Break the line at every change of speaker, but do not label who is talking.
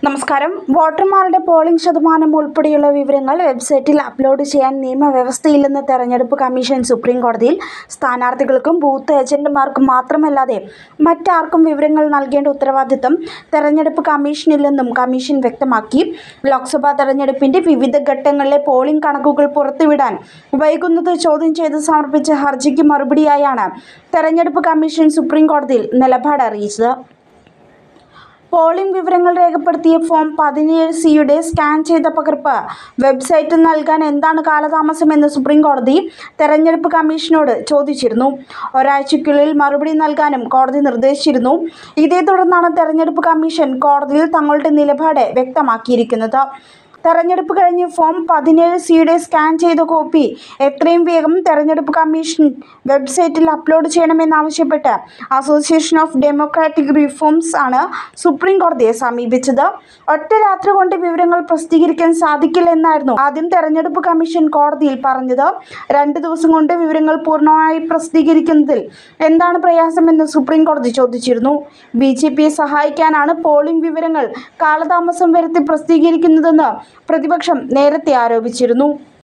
നമസ്കാരം. വോട്ടർമാരുടെ പോളിംഗ് ശതമാനം ഉൾപ്പെടെയുള്ള വിവരങ്ങൾ വെബ്സൈറ്റിൽ അപ്ലോഡ് ചെയ്യാൻ നിയമവ്യവസ്ഥയില്ലെന്ന് തെരഞ്ഞെടുപ്പ് കമ്മീഷൻ സുപ്രീം കോടതിയിൽ സ്ഥാനാർത്ഥികൾക്കും ബൂത്ത് ഏജന്റുമാർക്കും മാത്രമല്ലാതെ മറ്റാർക്കും വിവരങ്ങൾ നൽകേണ്ട ഉത്തരവാദിത്തം തെരഞ്ഞെടുപ്പ് കമ്മീഷനില്ലെന്നും കമ്മീഷൻ വ്യക്തമാക്കി. ലോക്സഭാ തെരഞ്ഞെടുപ്പിന്റെ വിവിധ ഘട്ടങ്ങളിലെ പോളിംഗ് കണക്കുകൾ പുറത്തുവിടാൻ വൈകുന്നത് ചോദ്യം ചെയ്ത് സമർപ്പിച്ച ഹർജിക്ക് മറുപടിയായാണ് തെരഞ്ഞെടുപ്പ് കമ്മീഷൻ സുപ്രീം കോടതിയിൽ നിലപാട് അറിയിച്ചത്. പോളിംഗ് വിവരങ്ങൾ രേഖപ്പെടുത്തിയ ഫോം 17C സ്കാൻ ചെയ്ത പകർപ്പ് വെബ്സൈറ്റിൽ നൽകാൻ എന്താണ് കാലതാമസമെന്ന് സുപ്രീം കോടതി തെരഞ്ഞെടുപ്പ് കമ്മീഷനോട് ചോദിച്ചിരുന്നു. ഒരാഴ്ചയ്ക്കുള്ളിൽ മറുപടി നൽകാനും കോടതി നിർദ്ദേശിച്ചിരുന്നു. ഇതേ തുടർന്നാണ് തെരഞ്ഞെടുപ്പ് കമ്മീഷൻ കോടതിയിൽ തങ്ങളുടെ നിലപാട് വ്യക്തമാക്കിയിരിക്കുന്നത്. തെരഞ്ഞെടുപ്പ് കഴിഞ്ഞ് ഫോം 17C സ്കാൻ ചെയ്ത കോപ്പി എത്രയും വേഗം തെരഞ്ഞെടുപ്പ് കമ്മീഷൻ വെബ്സൈറ്റിൽ അപ്ലോഡ് ചെയ്യണമെന്നാവശ്യപ്പെട്ട് അസോസിയേഷൻ ഓഫ് ഡെമോക്രാറ്റിക് റിഫോംസ് ആണ് സുപ്രീം കോടതിയെ സമീപിച്ചത്. ഒറ്റ രാത്രി കൊണ്ട് വിവരങ്ങൾ പ്രസിദ്ധീകരിക്കാൻ സാധിക്കില്ലെന്നായിരുന്നു ആദ്യം തെരഞ്ഞെടുപ്പ് കമ്മീഷൻ കോടതിയിൽ പറഞ്ഞത്. 2 ദിവസം കൊണ്ട് വിവരങ്ങൾ പൂർണ്ണമായി പ്രസിദ്ധീകരിക്കുന്നതിൽ എന്താണ് പ്രയാസമെന്ന് സുപ്രീം കോടതി ചോദിച്ചിരുന്നു. BJPയെ സഹായിക്കാനാണ് പോളിംഗ് വിവരങ്ങൾ കാലതാമസം വരുത്തി പ്രസിദ്ധീകരിക്കുന്നതെന്ന് പ്രതിപക്ഷം നേരത്തെ ആരോപിച്ചിരുന്നു.